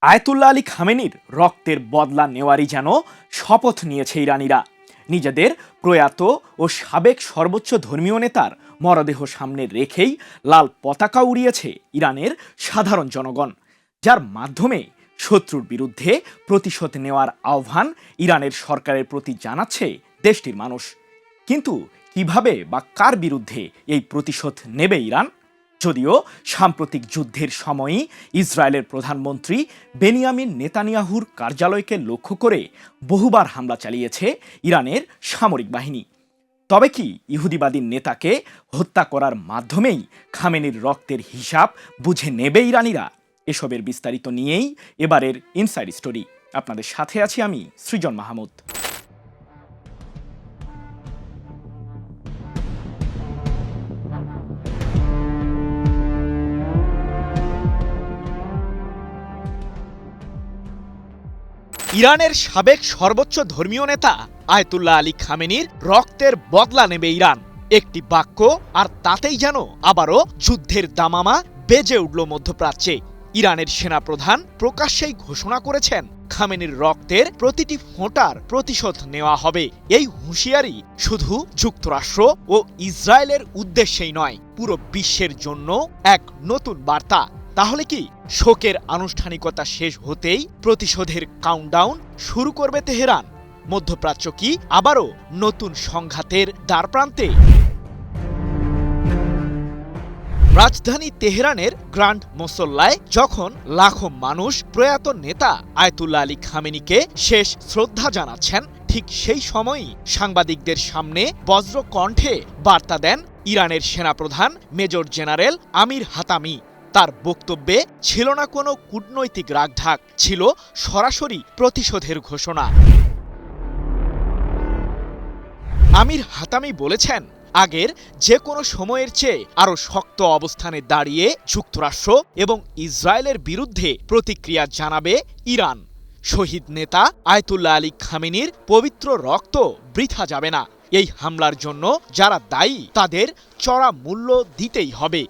Ayatollah Ali খামেনির রক্তের বদলা নেওয়ারই যেন শপথ নিয়েছে ইরানিরা। নিজেদের প্রয়াত ও সাবেক সর্বোচ্চ ধর্মীয় নেতার মরদেহ সামনে রেখেই লাল পতাকা উড়িয়েছে ইরানের সাধারণ জনগণ, যার মাধ্যমে শত্রুর বিরুদ্ধে প্রতিশোধ নেওয়ার আহ্বান ইরানের সরকারের প্রতি জানাচ্ছে দেশটির মানুষ। কিন্তু কিভাবে বা কার বিরুদ্ধে এই প্রতিশোধ নেবে ইরান? যদিও সাম্প্রতিক যুদ্ধের সময়ই ইসরায়েলের প্রধানমন্ত্রী বেনিয়ামিন নেতানিয়াহুর কার্যালয়কে লক্ষ্য করে বহুবার হামলা চালিয়েছে ইরানের সামরিক বাহিনী। তবে কি ইহুদিবাদী নেতাকে হত্যা করার মাধ্যমেই খামেনির রক্তের হিসাব বুঝে নেবে ইরানিরা? এসবের বিস্তারিত নিয়েই এবারের ইনসাইড স্টোরি। আপনাদের সাথে আছি আমি সৃজন মাহমুদ। ইরানের সাবেক সর্বোচ্চ ধর্মীয় নেতা আয়াতুল্লাহ আলী খামেনির রক্তের বদলা নেবে ইরান। একটি বাক্য আর তাতেই যেন আবারও যুদ্ধের দামামা বেজে উঠল মধ্যপ্রাচ্যে। ইরানের সেনাপ্রধান প্রকাশ্যেই ঘোষণা করেছেন, খামেনির রক্তের প্রতিটি ফোঁটার প্রতিশোধ নেওয়া হবে। এই হুঁশিয়ারি শুধু যুক্তরাষ্ট্র ও ইসরায়েলের উদ্দেশ্যেই নয়, পুরো বিশ্বের জন্য এক নতুন বার্তা। তাহলে কি শোকের আনুষ্ঠানিকতা শেষ হতেই প্রতিশোধের কাউন্টডাউন শুরু করবে তেহরান? মধ্যপ্রাচ্য কি আবারও নতুন সংঘাতের দ্বারপ্রান্তে? রাজধানী তেহরানের গ্র্যান্ড মোসল্লায় যখন লাখো মানুষ প্রয়াত নেতা আয়াতুল্লাহ আলী খামেনিকে শেষ শ্রদ্ধা জানাচ্ছেন, ঠিক সেই সময়ই সাংবাদিকদের সামনে বজ্র কণ্ঠে বার্তা দেন ইরানের সেনাপ্রধান মেজর জেনারেল আমির হাতামি। তার বক্তব্যে ছিল না কোনো কূটনৈতিক রাগঢাক, ছিল সরাসরি প্রতিশোধের ঘোষণা। আমির হাতামি বলেছেন, আগের যে কোনো সময়ের চেয়ে আরও শক্ত অবস্থানে দাঁড়িয়ে যুক্তরাষ্ট্র এবং ইসরায়েলের বিরুদ্ধে প্রতিক্রিয়া জানাবে ইরান। শহীদ নেতা আয়াতুল্লাহ আলী খামেনির পবিত্র রক্ত বৃথা যাবে না। এই হামলার জন্য যারা দায়ী তাদের চড়া মূল্য দিতেই হবে।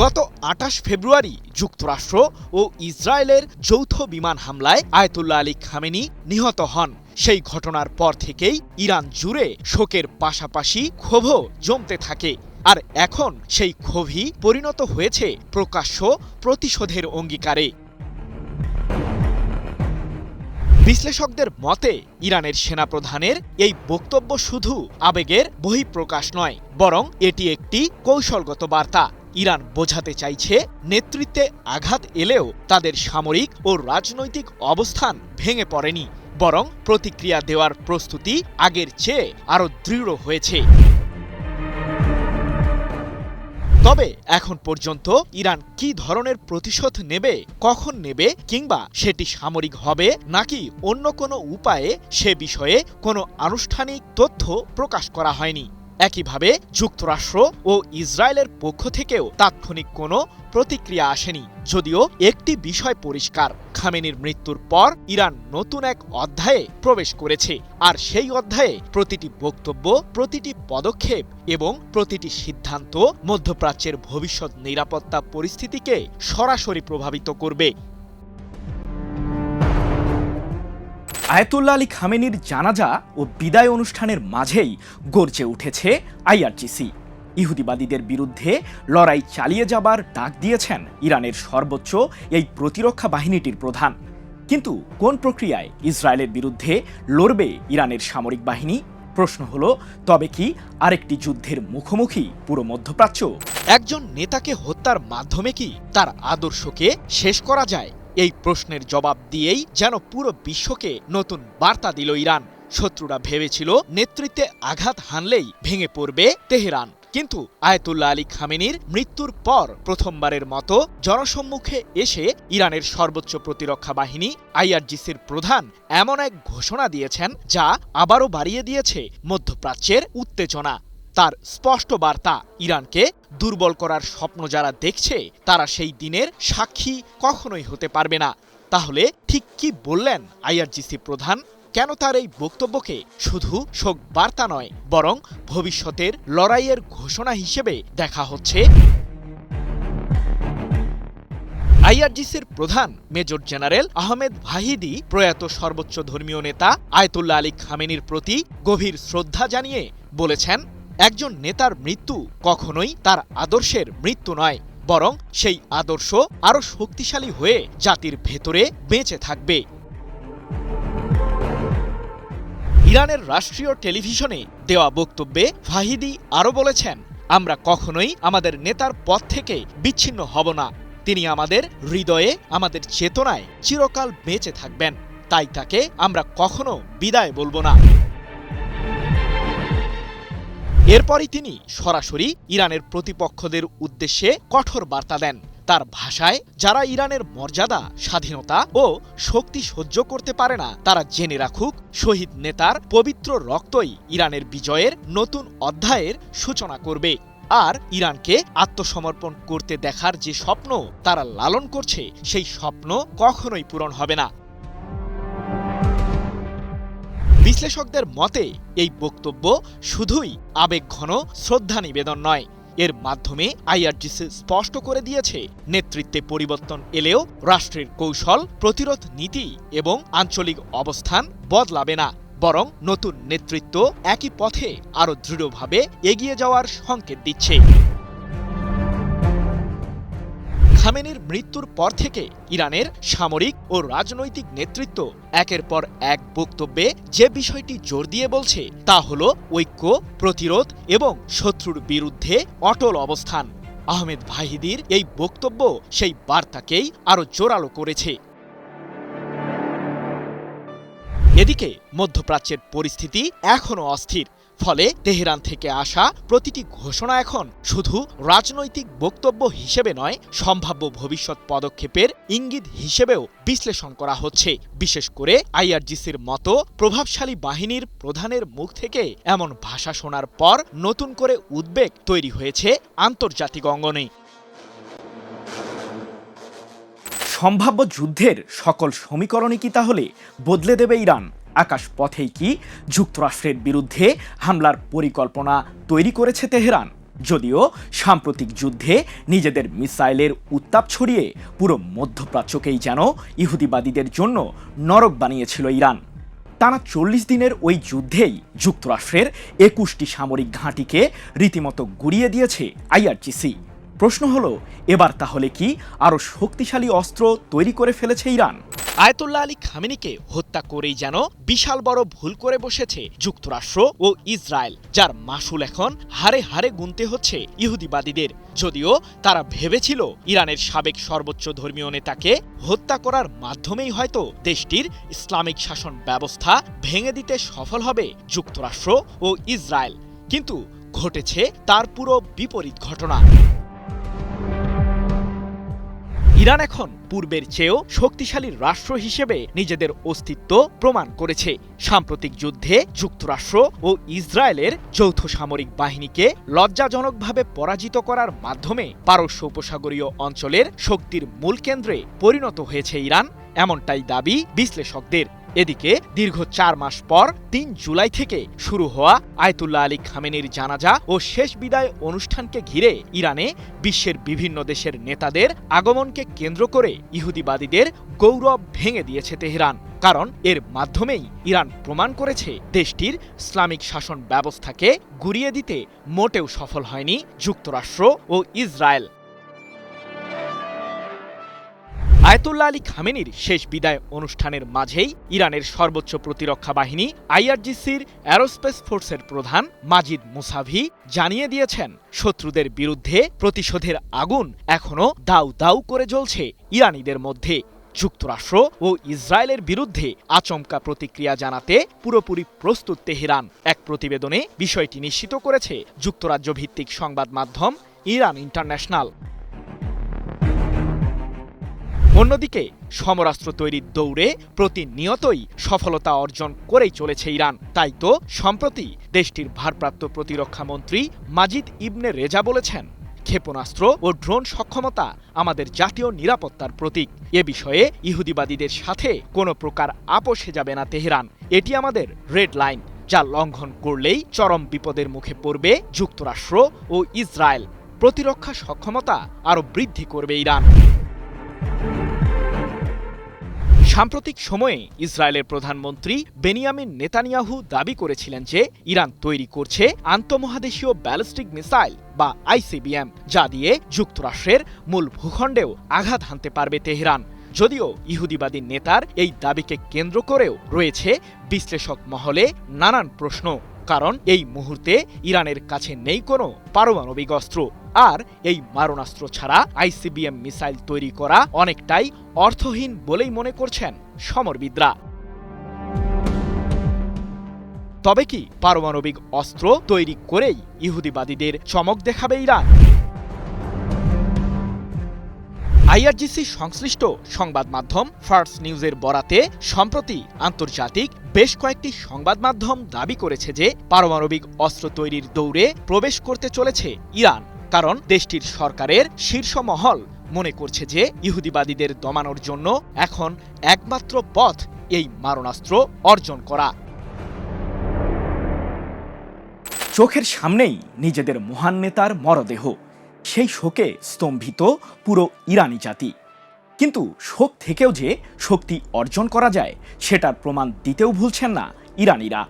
গত ২৮ ফেব্রুয়ারি যুক্তরাষ্ট্র ও ইসরায়েলের যৌথ বিমান হামলায় আয়াতুল্লাহ আলী খামেনি নিহত হন। সেই ঘটনার পর থেকেই ইরান জুড়ে শোকের পাশাপাশি ক্ষোভও জমতে থাকে। আর এখন সেই ক্ষোভই পরিণত হয়েছে প্রকাশ্য প্রতিশোধের অঙ্গীকারে। বিশ্লেষকদের মতে ইরানের সেনাপ্রধানের এই বক্তব্য শুধু আবেগের বহিঃপ্রকাশ নয়, বরং এটি একটি কৌশলগত বার্তা। ইরান বোঝাতে চাইছে, নেতৃত্বে আঘাত এলেও তাদের সামরিক ও রাজনৈতিক অবস্থান ভেঙে পড়েনি, বরং প্রতিক্রিয়া দেওয়ার প্রস্তুতি আগের চেয়ে আরও দৃঢ় হয়েছে। তবে এখন পর্যন্ত ইরান কি ধরনের প্রতিশোধ নেবে, কখন নেবে, কিংবা সেটি সামরিক হবে নাকি অন্য কোনো উপায়ে, সে বিষয়ে কোনো আনুষ্ঠানিক তথ্য প্রকাশ করা হয়নি। একইভাবে যুক্তরাষ্ট্র ও ইসরায়েলের পক্ষ থেকেও তাৎক্ষণিক কোনো প্রতিক্রিয়া আসেনি। যদিও একটি বিষয় পরিষ্কার, খামেনির মৃত্যুর পর ইরান নতুন এক অধ্যায়ে প্রবেশ করেছে। আর সেই অধ্যায়ে প্রতিটি বক্তব্য, প্রতিটি পদক্ষেপ এবং প্রতিটি সিদ্ধান্ত মধ্যপ্রাচ্যের ভবিষ্যৎ নিরাপত্তা পরিস্থিতিকে সরাসরি প্রভাবিত করবে। আয়াতুল্লাহ আলী খামেনির জানাজা ও বিদায় অনুষ্ঠানের মাঝেই গর্জে উঠেছে আইআরজিসি। ইহুদিবাদীদের বিরুদ্ধে লড়াই চালিয়ে যাবার ডাক দিয়েছেন ইরানের সর্বোচ্চ এই প্রতিরক্ষা বাহিনীটির প্রধান। কিন্তু কোন প্রক্রিয়ায় ইসরায়েলের বিরুদ্ধে লড়বে ইরানের সামরিক বাহিনী? প্রশ্ন হলো, তবে কি আরেকটি যুদ্ধের মুখোমুখি পুরো মধ্যপ্রাচ্য? একজন নেতাকে হত্যার মাধ্যমে কি তার আদর্শকে শেষ করা যায়? এই প্রশ্নের জবাব দিয়েই যেন পুরো বিশ্বকে নতুন বার্তা দিল ইরান। শত্রুরা ভেবেছিল নেতৃত্বে আঘাত হানলেই ভেঙে পড়বে তেহরান, কিন্তু আয়াতুল্লাহ আলী খামেনির মৃত্যুর পর প্রথমবারের মতো জনসম্মুখে এসে ইরানের সর্বোচ্চ প্রতিরক্ষা বাহিনী আইআরজিসির প্রধান এমন এক ঘোষণা দিয়েছেন যা আবারও বাড়িয়ে দিয়েছে মধ্যপ্রাচ্যের উত্তেজনা। তার স্পষ্ট বার্তা, ইরানকে দুর্বল করার স্বপ্ন যারা দেখছে তারা সেই দিনের সাক্ষী কখনোই হতে পারবে না। তাহলে ঠিক কি বললেন আইআরজিসি প্রধান? কেন তার এই বক্তব্যকে শুধু শোক বার্তা নয়, বরং ভবিষ্যতের লড়াইয়ের ঘোষণা হিসেবে দেখা হচ্ছে? আইআরজিসির প্রধান মেজর জেনারেল আহমেদ ভাহিদি প্রয়াত সর্বোচ্চ ধর্মীয় নেতা আয়াতুল্লাহ আলী খামেনির প্রতি গভীর শ্রদ্ধা জানিয়ে বলেছেন, একজন নেতার মৃত্যু কখনোই তার আদর্শের মৃত্যু নয়, বরং সেই আদর্শ আরও শক্তিশালী হয়ে জাতির ভেতরে বেঁচে থাকবে। ইরানের রাষ্ট্রীয় টেলিভিশনে দেওয়া বক্তব্যে ভাহিদি আরও বলেছেন, আমরা কখনোই আমাদের নেতার পথ থেকে বিচ্ছিন্ন হব না। তিনি আমাদের হৃদয়ে, আমাদের চেতনায় চিরকাল বেঁচে থাকবেন, তাই তাকে আমরা কখনো বিদায় বলবো না। এরপরই তিনি সরাসরি ইরানের প্রতিপক্ষদের উদ্দেশ্যে কঠোর বার্তা দেন। তার ভাষায়, যারা ইরানের মর্যাদা, স্বাধীনতা ও শক্তি সহ্য করতে পারে না, তারা জেনে রাখুক, শহীদ নেতার পবিত্র রক্তই ইরানের বিজয়ের নতুন অধ্যায়ের সূচনা করবে। আর ইরানকে আত্মসমর্পণ করতে দেখার যে স্বপ্ন তারা লালন করছে, সেই স্বপ্ন কখনোই পূরণ হবে না। বিশ্লেষকদের মতে এই বক্তব্য শুধুই আবেগঘন শ্রদ্ধা নিবেদন নয়, এর মাধ্যমে আইআরজিসি স্পষ্ট করে দিয়েছে, নেতৃত্বে পরিবর্তন এলেও রাষ্ট্রের কৌশল, প্রতিরোধ নীতি এবং আঞ্চলিক অবস্থান বদলাবে না, বরং নতুন নেতৃত্ব একই পথে আরও দৃঢ়ভাবে এগিয়ে যাওয়ার সংকেত দিচ্ছে। খামেনির মৃত্যুর পর থেকে ইরানের সামরিক ও রাজনৈতিক নেতৃত্ব একের পর এক বক্তব্যে যে বিষয়টি জোর দিয়ে বলছে, তা হল ঐক্য, প্রতিরোধ এবং শত্রুর বিরুদ্ধে অটল অবস্থান। আহমেদ ভাহিদির এই বক্তব্য সেই বার্তাকেই আরও জোরালো করেছে। এদিকে মধ্যপ্রাচ্যের পরিস্থিতি এখনও অস্থির, ফলে তেহরান থেকে আসা প্রতিটি ঘোষণা এখন শুধু রাজনৈতিক বক্তব্য হিসেবে নয়, সম্ভাব্য ভবিষ্যৎ পদক্ষেপের ইঙ্গিত হিসেবেও বিশ্লেষণ করা হচ্ছে। বিশেষ করে আইআরজিসির মতো প্রভাবশালী বাহিনীর প্রধানের মুখ থেকে এমন ভাষা শোনার পর নতুন করে উদ্বেগ তৈরি হয়েছে আন্তর্জাতিক অঙ্গনে। সম্ভাব্য যুদ্ধের সকল সমীকরণই কি তাহলে বদলে দেবে ইরান? আকাশপথেই কি যুক্তরাষ্ট্রের বিরুদ্ধে হামলার পরিকল্পনা তৈরি করেছে তেহরান? যদিও সাম্প্রতিক যুদ্ধে নিজেদের মিসাইলের উত্তাপ ছড়িয়ে পুরো মধ্যপ্রাচ্যকেই যেন ইহুদিবাদীদের জন্য নরক বানিয়েছিল ইরান। টানা 40 দিনের ওই যুদ্ধেই যুক্তরাষ্ট্রের 21টি সামরিক ঘাঁটিকে রীতিমতো গুড়িয়ে দিয়েছে আইআরজিসি। প্রশ্ন হলো, এবার তাহলে কি আরও শক্তিশালী অস্ত্র তৈরি করে ফেলেছে ইরান? আয়াতুল্লাহ আলী খামেনিকে হত্যা করেই যেন বিশাল বড় ভুল করে বসেছে যুক্তরাষ্ট্র ও ইসরায়েল, যার মাসুল এখন হারে হারে গুনতে হচ্ছে ইহুদিবাদীদের। যদিও তারা ভেবেছিল ইরানের সাবেক সর্বোচ্চ ধর্মীয় নেতাকে হত্যা করার মাধ্যমেই হয়তো দেশটির ইসলামিক শাসন ব্যবস্থা ভেঙে দিতে সফল হবে যুক্তরাষ্ট্র ও ইসরায়েল, কিন্তু ঘটেছে তার পুরো বিপরীত ঘটনা। ইরান এখন পূর্বের চেয়েও শক্তিশালী রাষ্ট্র হিসেবে নিজেদের অস্তিত্ব প্রমাণ করেছে। সাম্প্রতিক যুদ্ধে যুক্তরাষ্ট্র ও ইসরায়েলের যৌথ সামরিক বাহিনীকে লজ্জাজনকভাবে পরাজিত করার মাধ্যমে পারস্য উপসাগরীয় অঞ্চলের শক্তির মূল কেন্দ্রে পরিণত হয়েছে ইরান, এমনটাই দাবি বিশ্লেষকদের। এদিকে দীর্ঘ 4 মাস পর 3 জুলাই থেকে শুরু হওয়া আয়াতুল্লাহ আলী খামেনির জানাজা ও শেষ বিদায় অনুষ্ঠানকে ঘিরে ইরানে বিশ্বের বিভিন্ন দেশের নেতাদের আগমনকে কেন্দ্র করে ইহুদিবাদীদের গৌরব ভেঙে দিয়েছে তেহরান। কারণ এর মাধ্যমেই ইরান প্রমাণ করেছে দেশটির ইসলামিক শাসন ব্যবস্থাকে গুড়িয়ে দিতে মোটেও সফল হয়নি যুক্তরাষ্ট্র ও ইসরায়েল। আয়াতুল্লাহ আলী খামেনির শেষ বিদায় অনুষ্ঠানের মাঝেই ইরানের সর্বোচ্চ প্রতিরক্ষা বাহিনী আইআরজিসির অ্যারোস্পেস ফোর্সের প্রধান মাজিদ মুসাভি জানিয়ে দিয়েছেন, শত্রুদের বিরুদ্ধে প্রতিশোধের আগুন এখনও দাউ দাউ করে জ্বলছে ইরানিদের মধ্যে। যুক্তরাষ্ট্র ও ইসরায়েলের বিরুদ্ধে আচমকা প্রতিক্রিয়া জানাতে পুরোপুরি প্রস্তুত তেহরান। এক প্রতিবেদনে বিষয়টি নিশ্চিত করেছে যুক্তরাজ্য ভিত্তিক সংবাদ মাধ্যম ইরান ইন্টারন্যাশনাল। অন্যদিকে সমরাস্ত্র তৈরির দৌড়ে প্রতিনিয়তই সফলতা অর্জন করেই চলেছে ইরান। তাই তো সম্প্রতি দেশটির ভারপ্রাপ্ত প্রতিরক্ষা মন্ত্রী মাজিদ ইবনে রেজা বলেছেন, ক্ষেপণাস্ত্র ও ড্রোন সক্ষমতা আমাদের জাতীয় নিরাপত্তার প্রতীক। এ বিষয়ে ইহুদিবাদীদের সাথে কোনো প্রকার আপোষে যাবে না তেহরান। এটি আমাদের রেড লাইন, যা লঙ্ঘন করলেই চরম বিপদের মুখে পড়বে যুক্তরাষ্ট্র ও ইসরায়েল। প্রতিরক্ষা সক্ষমতা আরও বৃদ্ধি করবে ইরান। সাম্প্রতিক সময়ে ইসরায়েলের প্রধানমন্ত্রী বেনিয়ামিন নেতানিয়াহু দাবি করেছিলেন যে ইরান তৈরি করছে আন্তঃমহাদেশীয় ব্যালিস্টিক মিসাইল বা আইসিবিএম, যা দিয়ে যুক্তরাষ্ট্রের মূল ভূখণ্ডেও আঘাত হানতে পারবে তেহরান। যদিও ইহুদিবাদী নেতার এই দাবিকে কেন্দ্র করেও রয়েছে বিশ্লেষক মহলে নানান প্রশ্ন, কারণ এই মুহূর্তে ইরানের কাছে নেই কোনো পারমাণবিক অস্ত্র, আর এই মারণাস্ত্র ছাড়া আইসিবিএম মিসাইল তৈরি করা অনেকটাই অর্থহীন বলেই মনে করছেন সমরবিদরা। তবে কি পারমাণবিক অস্ত্র তৈরি করেই ইহুদিবাদীদের চমক দেখাবে ইরান? আইআরজিসি সংশ্লিষ্ট সংবাদ মাধ্যম ফার্স নিউজের বরাতে সম্প্রতি আন্তর্জাতিক বেশ কয়েকটি সংবাদ মাধ্যম দাবি করেছে যে পারমাণবিক অস্ত্র তৈরির দৌড়ে প্রবেশ করতে চলেছে ইরান, কারণ দেশটির সরকারের শীর্ষ মহল মনে করছে যে ইহুদিবাদীদের দমানোর জন্য এখন একমাত্র পথ এই মারণাস্ত্র অর্জন করা। চোখের সামনেই নিজেদের মহান নেতার মরদেহ, সেই শোকে স্তম্ভিত পুরো ইরানি জাতি। কিন্তু শোক থেকেও যে শক্তি অর্জন করা যায় সেটার প্রমাণ দিতেও ভুলছেন না ইরানিরা।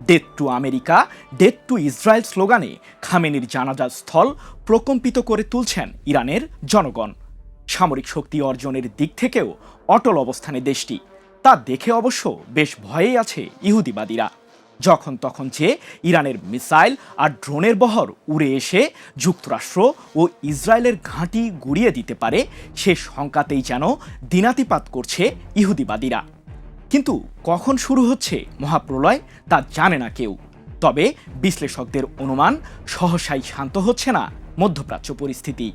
Death to America, death to Israel স্লোগানে খামেনির জানাজা স্থল প্রকম্পিত করে তুলছেন ইরানের জনগণ। সামরিক শক্তি অর্জনের দিক থেকেও অটল অবস্থানে দেশটি, তা দেখে অবশ্য বেশ ভয়েই আছে ইহুদিবাদীরা। যখন তখন যে ইরানের মিসাইল আর ড্রোনের বহর উড়ে এসে যুক্তরাষ্ট্র ও ইসরায়েলের ঘাঁটি গুড়িয়ে দিতে পারে, সে শঙ্কাতেই যেন দিনাতিপাত করছে ইহুদিবাদীরা। কিন্তু কখন শুরু হচ্ছে মহাপ্রলয় তা জানে না কেউ। তবে বিশ্লেষকদের অনুমান, সহসাই শান্ত হচ্ছে না মধ্যপ্রাচ্য পরিস্থিতি।